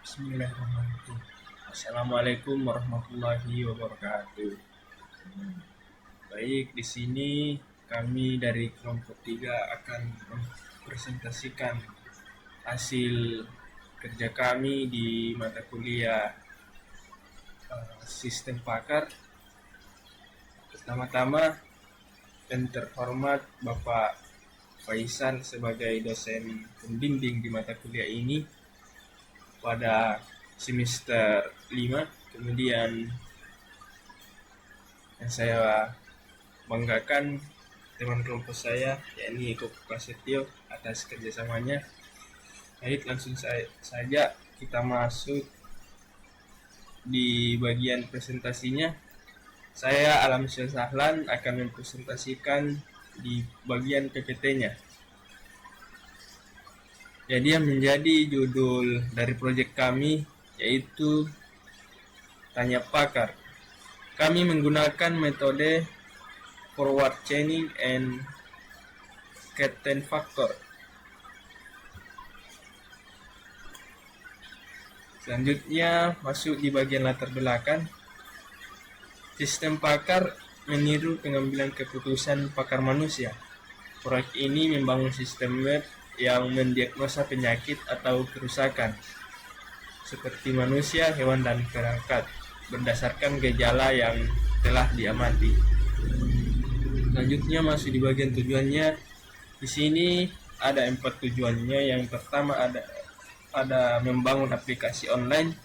Bismillahirrahmanirrahim. Assalamualaikum warahmatullahi wabarakatuh. Baik, di sini kami dari kelompok 3 akan mempresentasikan hasil kerja kami di mata kuliah Sistem Pakar. Pertama-tama dan terhormat Bapak Faisal sebagai dosen pembimbing di mata kuliah ini pada semester 5. Kemudian yang saya banggakan teman kelompok saya, yakni Eko Prasetyo, atas kerjasamanya. Baik, langsung saja kita masuk di bagian presentasinya. Saya Alam Sahlan akan mempresentasikan di bagian PPT-nya. Jadi yang menjadi judul dari proyek kami yaitu Tanya Pakar. Kami menggunakan metode forward chaining and content factor. Selanjutnya masuk di bagian latar belakang. Sistem pakar meniru pengambilan keputusan pakar manusia. Proyek ini membangun sistem web yang mendiagnosa penyakit atau kerusakan seperti manusia, hewan, dan perangkat berdasarkan gejala yang telah diamati. Selanjutnya masuk di bagian tujuannya. Di sini ada 4 tujuannya. Yang pertama ada membangun aplikasi online,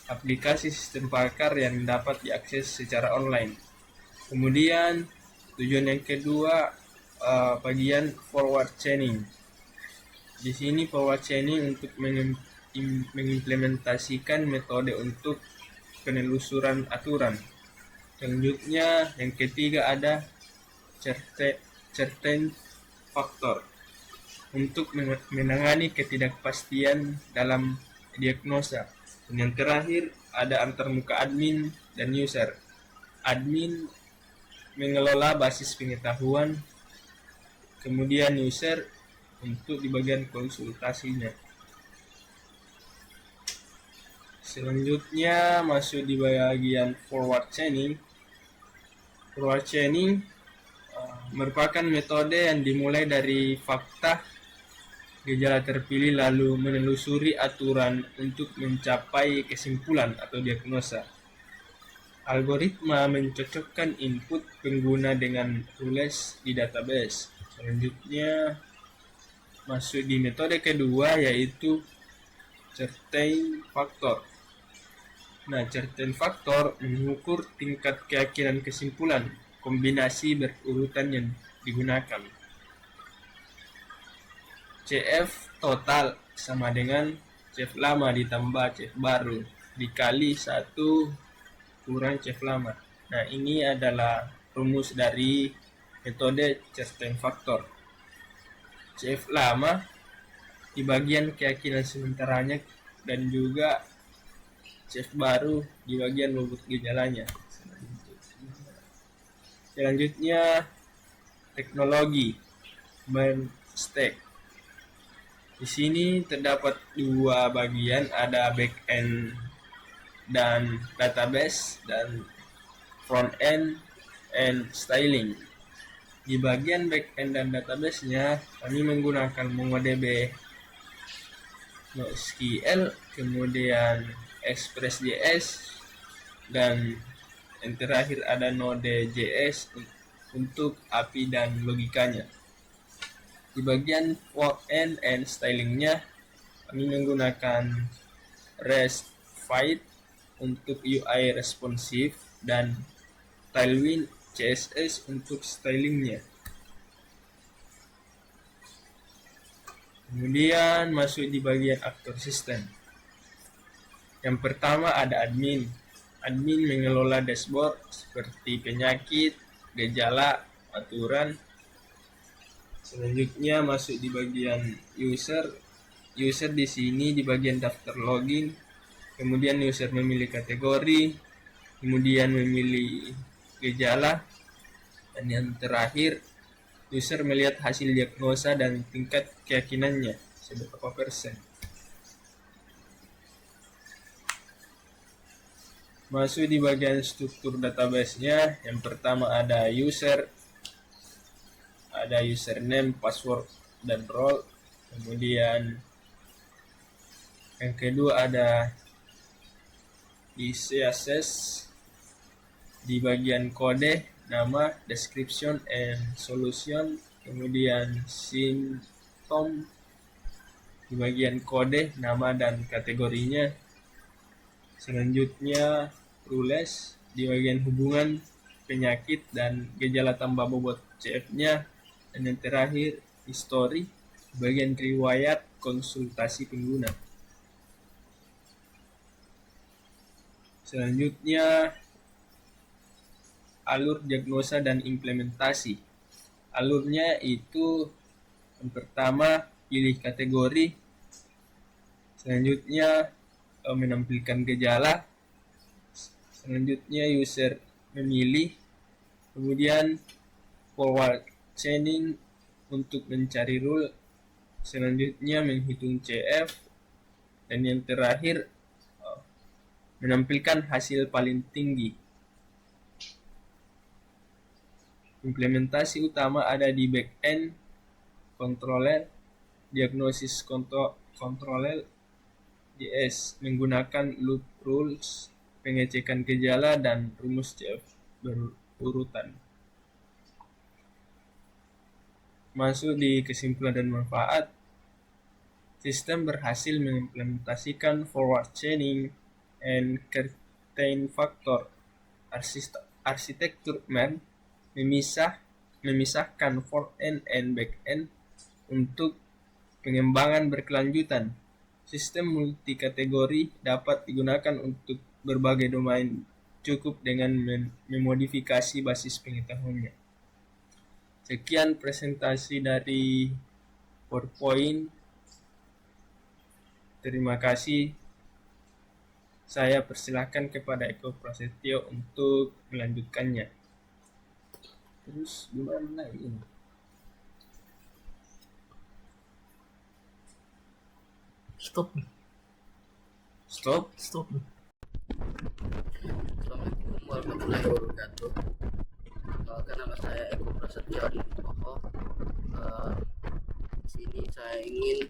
aplikasi sistem pakar yang dapat diakses secara online. Kemudian tujuan yang kedua bagian forward chaining. Di sini forward chaining untuk mengimplementasikan metode untuk penelusuran aturan. Selanjutnya yang ketiga ada certain factor untuk menangani ketidakpastian dalam diagnosa. Dan yang terakhir ada antarmuka admin dan user. Admin mengelola basis pengetahuan, kemudian user untuk di bagian konsultasinya. Selanjutnya masuk di bagian forward chaining. Forward chaining merupakan metode yang dimulai dari fakta gejala terpilih lalu menelusuri aturan untuk mencapai kesimpulan atau diagnosa. Algoritma mencocokkan input pengguna dengan rules di database. Selanjutnya masuk di metode kedua yaitu certain factor. Nah, certain factor mengukur tingkat keyakinan kesimpulan kombinasi berurutan yang digunakan. CF total sama dengan CF lama ditambah CF baru dikali 1 kurang CF lama. Nah, ini adalah rumus dari metode certain factor. CF lama di bagian keyakinan sementaranya dan juga CF baru di bagian bobot gejalanya. Selanjutnya teknologi stack. Di sini terdapat 2 bagian, ada back-end dan database dan front-end and styling. Di bagian back-end dan database-nya kami menggunakan MongoDB, NoSQL, kemudian Express.js, dan yang terakhir ada Node.js untuk API dan logikanya. Di bagian front-end and stylingnya kami menggunakan REST-Fight untuk UI responsif dan Tailwind CSS untuk stylingnya. Kemudian masuk di bagian aktor sistem. Yang pertama ada admin. Admin mengelola dashboard seperti penyakit, gejala, aturan. Selanjutnya masuk di bagian user. User di sini di bagian daftar login. Kemudian user memilih kategori, kemudian memilih gejala, dan yang terakhir user melihat hasil diagnosa dan tingkat keyakinannya seberapa persen. Masuk di bagian struktur database-nya, yang pertama ada user, ada username, password, dan role. Kemudian yang kedua ada isi access. Di bagian kode, nama, description, and solution. Kemudian symptom. Di bagian kode, nama dan kategorinya. Selanjutnya rules. Di bagian hubungan, penyakit, dan gejala tambah bobot CF-nya. Dan yang terakhir, history. Di bagian riwayat konsultasi pengguna. Selanjutnya, alur diagnosa dan implementasi. Alurnya itu yang pertama pilih kategori, selanjutnya menampilkan gejala, selanjutnya user memilih, kemudian forward chaining untuk mencari rule, selanjutnya menghitung CF, dan yang terakhir menampilkan hasil paling tinggi. Implementasi utama ada di backend, controller, diagnosis controller, JS menggunakan loop rules, pengecekan gejala, dan rumus CF berurutan. Masuk di kesimpulan dan manfaat. Sistem berhasil mengimplementasikan forward chaining and contain factor arsitektur MERN memisahkan front-end and back-end untuk pengembangan berkelanjutan. Sistem multi-kategori dapat digunakan untuk berbagai domain, cukup dengan memodifikasi basis pengetahuannya. Sekian presentasi dari PowerPoint. Terima kasih. Saya persilakan kepada Eko Prasetyo untuk melanjutkannya. Terus gimana ini? Stop. Assalamualaikum warahmatullahi wabarakatuh. Nama saya Eko Prasetyo Adinpoho. Di sini saya ingin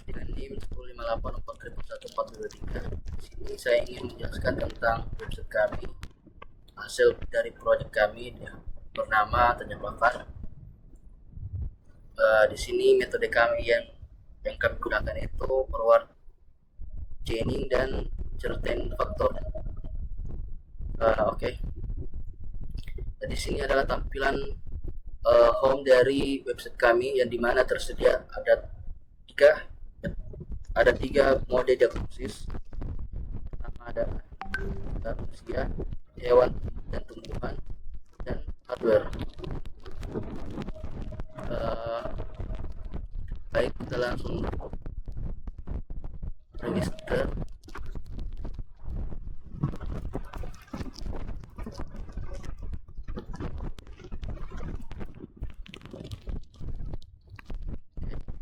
dengan NIM 105841423. Di sini saya ingin menjelaskan tentang website kami, hasil dari proyek kami yang bernama Tanya Bakar. Di sini metode kami yang kami gunakan itu forward chaining dan certain factor. Oke. Dan di sini adalah tampilan home dari website kami yang dimana tersedia ada tiga mode diagnosis. Pertama ada manusia, hewan dan tumbuhan, dan hardware. Baik, kita langsung register.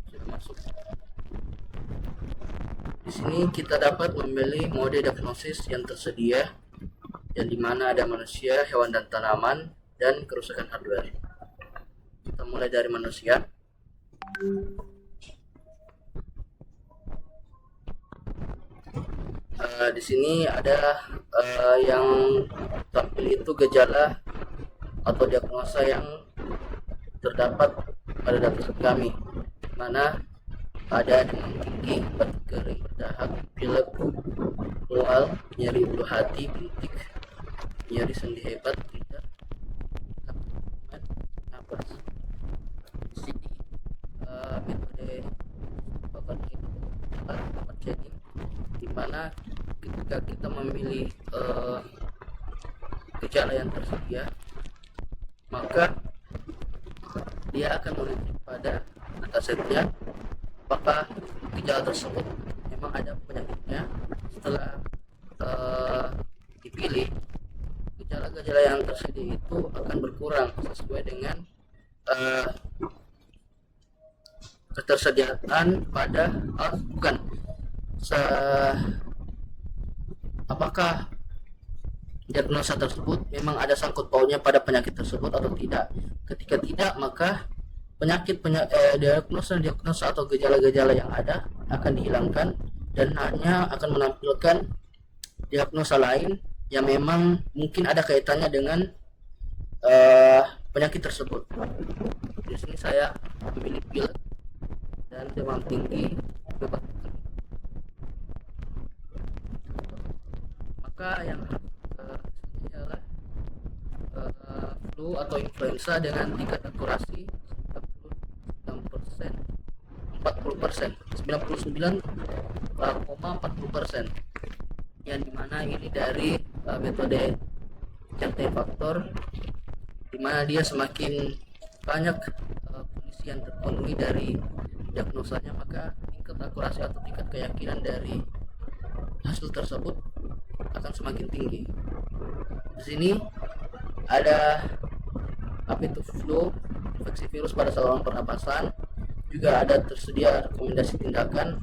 Sudah masuk. Di sini kita dapat memilih mode diagnosis yang tersedia, yang dimana ada manusia, hewan dan tanaman, dan kerusakan hardware. Kita mulai dari manusia. Di sini ada yang tampil itu gejala atau diagnosa yang terdapat pada dataset kami, mana ada demam tinggi, batuk kering, berdahak, pilek, mual, nyeri ulu hati, bintik, nyeri sendi hebat, tidak, napas. Di sini metode bakar itu forward chaining, di mana ketika kita memilih gejala yang tersedia, maka dia akan merujuk pada datasetnya apakah gejala tersebut memang ada penyakitnya. Setelah dipilih, gejala-gejala yang tersedia itu akan berkurang sesuai dengan ketersediaan pada apakah diagnosa tersebut memang ada sangkut pautnya pada penyakit tersebut atau tidak. Ketika tidak, maka diagnosa atau gejala-gejala yang ada akan dihilangkan dan hanya akan menampilkan diagnosa lain yang memang mungkin ada kaitannya dengan penyakit tersebut. Di sini saya memilih pilek dan demam tinggi, maka yang adalah flu atau influenza dengan tingkat akurasi 99,40%, yang dimana ini dari metode Certain Factor, dimana dia semakin banyak kondisi yang terpenuhi dari diagnosanya, maka tingkat akurasi atau tingkat keyakinan dari hasil tersebut akan semakin tinggi. Di sini ada flu, infeksi virus pada saluran pernapasan, juga ada tersedia rekomendasi tindakan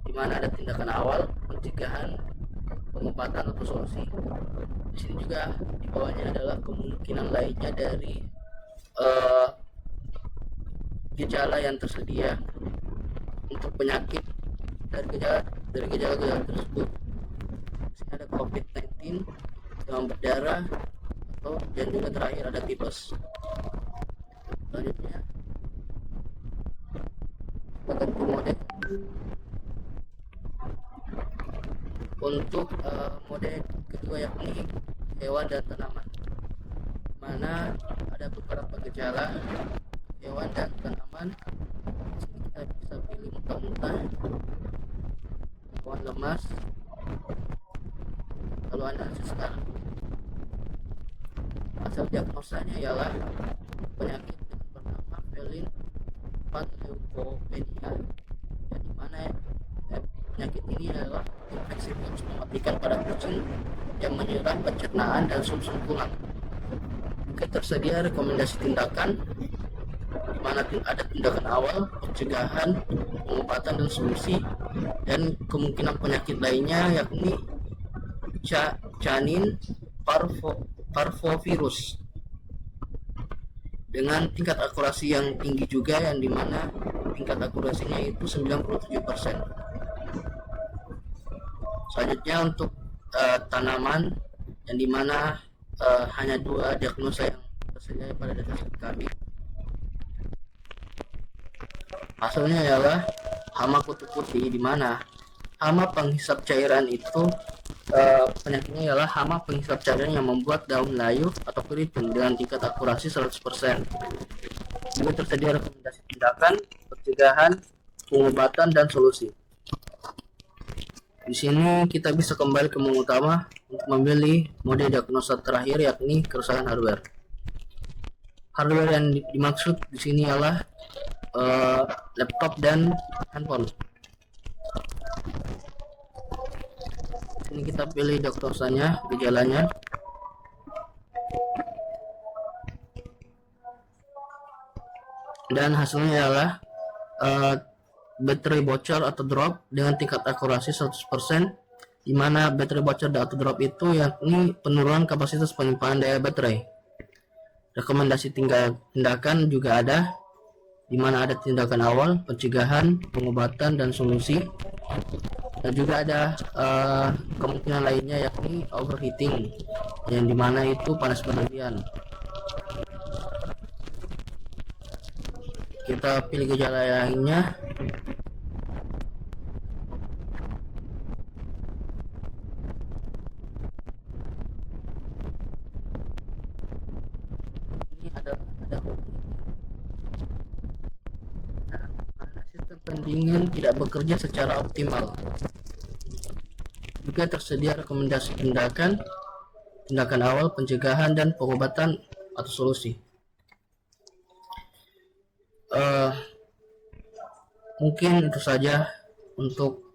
di mana ada tindakan awal, pencegahan, pengobatan atau solusi. Di sini juga di bawahnya adalah kemungkinan lainnya dari gejala yang tersedia untuk penyakit dari gejala-gejala tersebut. Di sini ada COVID-19, demam berdarah, dan juga terakhir ada tipes. Selanjutnya ganti mode untuk mode kedua, yakni hewan dan tanaman, mana ada beberapa gejala hewan dan tanaman. Di sini kita bisa pilih muntah-muntah, hewan lemas, lalu ada sesak. Asal diagnosanya ialah penyakit dengan bernama felin panleukopenia, yang dimana penyakit ini adalah infeksi virus mematikan pada kucing yang menyerang pencernaan dan sumsum tulang. Juga tersedia rekomendasi tindakan, di mana ada tindakan awal, pencegahan, pengobatan dan solusi, dan kemungkinan penyakit lainnya yakni canin parvovirus dengan tingkat akurasi yang tinggi juga, yang dimana tingkat akurasinya itu 97%. Selanjutnya untuk tanaman, yang dimana hanya 2 diagnosa yang tersedia pada dataset kami. Hasilnya ialah hama kutu putih, di mana hama penghisap cairan itu penyakitnya ialah hama penghisap cairan yang membuat daun layu atau keriting dengan tingkat akurasi 100%. Juga tersedia rekomendasi tindakan, pencegahan, pengobatan dan solusi. Di sini kita bisa kembali ke menu utama untuk memilih mode diagnosa terakhir, yakni kerusakan hardware. Hardware yang dimaksud di sini ialah laptop dan handphone. Ini kita pilih diagnosanya, gejalanya. Dan hasilnya ialah baterai bocor atau drop dengan tingkat akurasi 100%, di mana baterai bocor atau drop itu yakni penurunan kapasitas penyimpanan daya baterai. Rekomendasi tindakan juga ada, di mana ada tindakan awal, pencegahan, pengobatan dan solusi. Dan juga ada kemungkinan lainnya yakni overheating, yang dimana itu panas berlebihan. Kita pilih gejala lainnya. Ini ada sistem pendingin tidak bekerja secara optimal. Juga tersedia rekomendasi tindakan awal, pencegahan dan pengobatan atau solusi. Mungkin itu saja untuk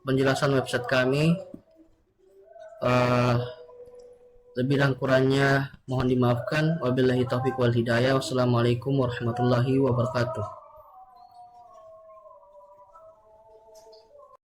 penjelasan website kami. Lebih dan kurangnya mohon dimaafkan. Wabillahi taufiq wal hidayah. Wassalamualaikum warahmatullahi wabarakatuh.